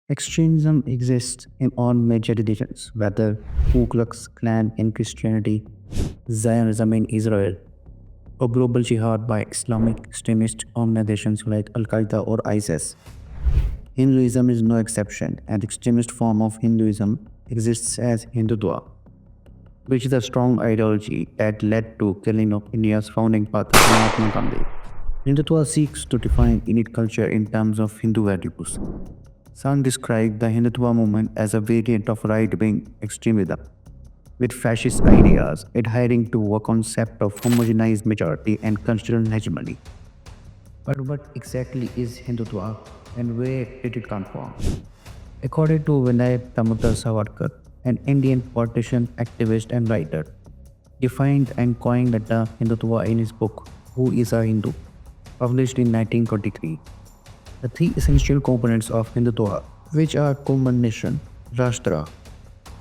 Extremism exists in all major religions, whether Ku Klux Klan in Christianity, Zionism in Israel, or global jihad by Islamic extremist organizations like Al Qaeda or ISIS. Hinduism is no exception. An extremist form of Hinduism exists as Hindutva, which is a strong ideology that led to killing of India's founding father Mahatma Gandhi. Hindutva seeks to define Indian culture in terms of Hindu values. Some describe the Hindutva movement as a variant of right-wing extremism, with fascist ideas adhering to a concept of homogenized majority and cultural hegemony. But what exactly is Hindutva and where did it come from? According to Vinay Damodar Savarkar, an Indian politician, activist, and writer, defined and coined the term Hindutva in his book, Who is a Hindu, published in 1923. The three essential components of Hindutva, which are common nation, Rashtra,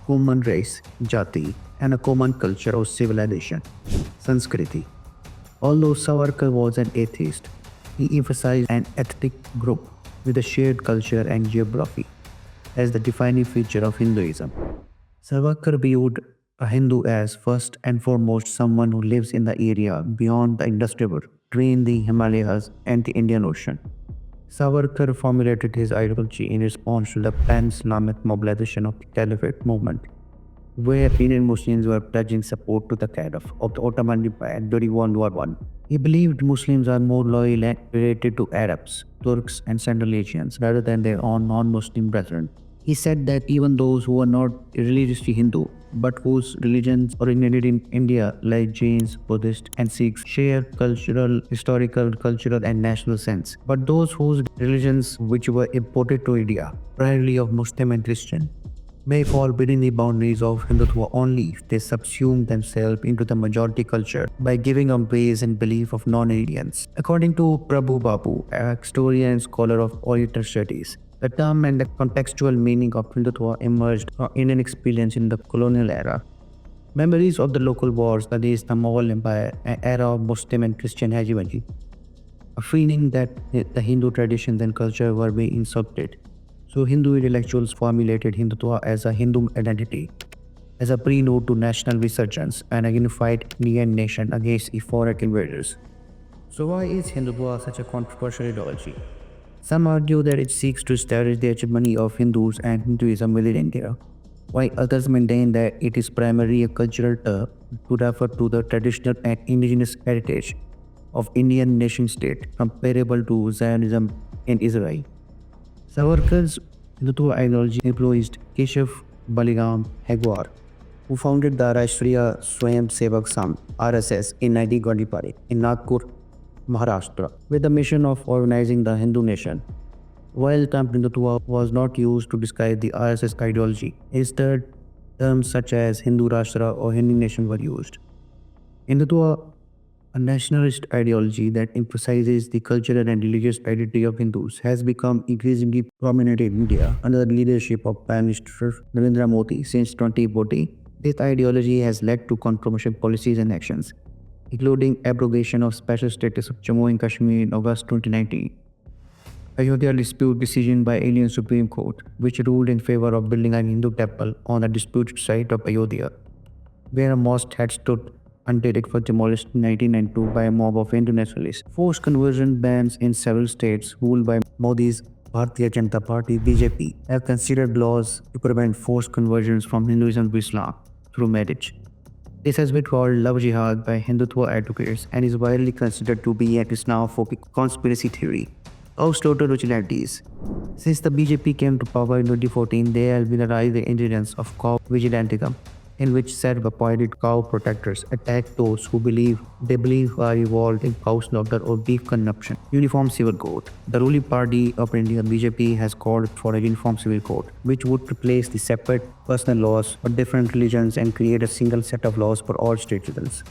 common race, Jati, and a common culture or civilization, Sanskriti. Although Savarkar was an atheist, he emphasized an ethnic group with a shared culture and geography as the defining feature of Hinduism. Savarkar viewed a Hindu as first and foremost someone who lives in the area beyond the Indus River, between the Himalayas and the Indian Ocean. Savarkar formulated his ideology in response to the pan-Islamic mobilization of the Caliphate movement, where Indian Muslims were pledging support to the Caliph of the Ottoman Empire during World War I. He believed Muslims are more loyal and related to Arabs, Turks, and Central Asians rather than their own non-Muslim brethren. He said that even those who are not religiously Hindu, but whose religions originated in India, like Jains, Buddhists, and Sikhs, share cultural, and national sense. But those whose religions which were imported to India, primarily of Muslim and Christian, may fall within the boundaries of Hindutva only if they subsume themselves into the majority culture by giving up ways and belief of non-Indians. According to Prabhu Babu, a historian and scholar of Oriental studies, the term and the contextual meaning of Hindutva emerged from Indian experience in the colonial era. Memories of the local wars against the Mughal Empire, an era of Muslim and Christian hegemony, a feeling that the Hindu traditions and culture were being insulted. So Hindu intellectuals formulated Hindutva as a Hindu identity, as a prelude to national resurgence and a unified Indian nation against the foreign invaders. So why is Hindutva such a controversial ideology? Some argue that it seeks to establish the hegemony of Hindus and Hinduism within India, while others maintain that it is primarily a cultural term to refer to the traditional and indigenous heritage of Indian nation-state comparable to Zionism in Israel. Savarkar's Hindutva ideology influenced Keshav Baliram Hegwar, who founded the Rashtriya Swayam Sevak Sangh (RSS) in 1925 in Nagpur, Maharashtra, with the mission of organizing the Hindu nation. While the term Hindutva was not used to describe the RSS ideology, instead terms such as Hindu Rashtra or Hindu nation were used. Hindutva, a nationalist ideology that emphasizes the cultural and religious identity of Hindus, has become increasingly prominent in India under the leadership of Prime Minister Narendra Modi since 2014. This ideology has led to controversial policies and actions, including abrogation of special status of Jammu and Kashmir in August 2019, Ayodhya dispute decision by Indian Supreme Court, which ruled in favor of building a Hindu temple on a disputed site of Ayodhya, where a mosque had stood until it was demolished in 1992 by a mob of Hindu nationalists. Forced conversion bans in several states ruled by Modi's Bharatiya Janata Party (BJP) have considered laws to prevent forced conversions from Hinduism to Islam through marriage. This has been called love jihad by Hindutva advocates and is widely considered to be an Islamophobic conspiracy theory. Of total vigilantes. Since the BJP came to power in 2014, there has been a rise in incidents of cow vigilantism, in which self-appointed cow protectors attack those who they believe are involved in cow slaughter or beef consumption. Uniform Civil Code. The ruling party of India, BJP, has called for a uniform civil code, which would replace the separate personal laws for different religions and create a single set of laws for all state citizens.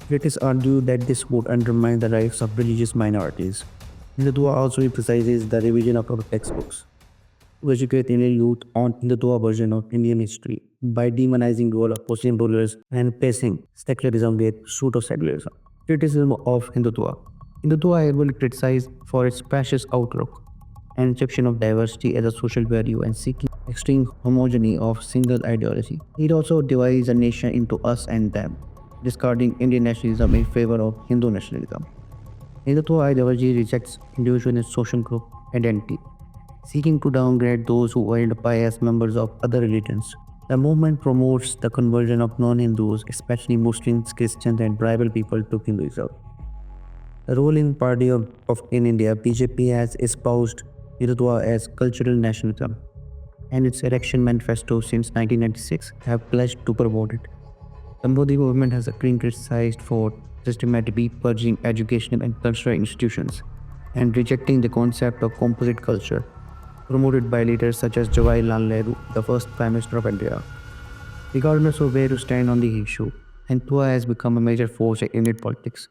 Critics argue that this would undermine the rights of religious minorities. Hindutva also emphasizes the revision of our textbooks to educate Indian youth on Hindutva version of Indian history by demonizing the role of Muslim rulers and replacing secularism with suit of secularism. Criticism of Hindutva. Hindutva is heavily criticized for its fascist outlook and rejection of diversity as a social value and seeking extreme homogeny of single ideology. It also divides a nation into us and them, discarding Indian nationalism in favor of Hindu nationalism. Hindutva ideology rejects individual and social group identity, seeking to downgrade those who identify as members of other religions. The movement promotes the conversion of non-Hindus, especially Muslims, Christians, and tribal people, to Hinduism. The ruling party of in India, BJP, has espoused Hindutva as cultural nationalism, and its election manifesto since 1996 have pledged to promote it. The Modi government has been criticized for systematically purging educational and cultural institutions and rejecting the concept of composite culture, promoted by leaders such as Jawaharlal Nehru, the first Prime Minister of India. Regardless of where you stand on the issue, Hindutva has become a major force in Indian politics,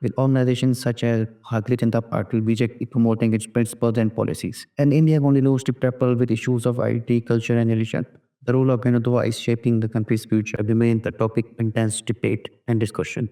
with organizations such as Bharatiya Janata Party BJP promoting its principles and policies. And India continues to grapple with issues of identity, culture, and religion. The role of Hindutva is shaping the country's future remains the topic of intense debate and discussion.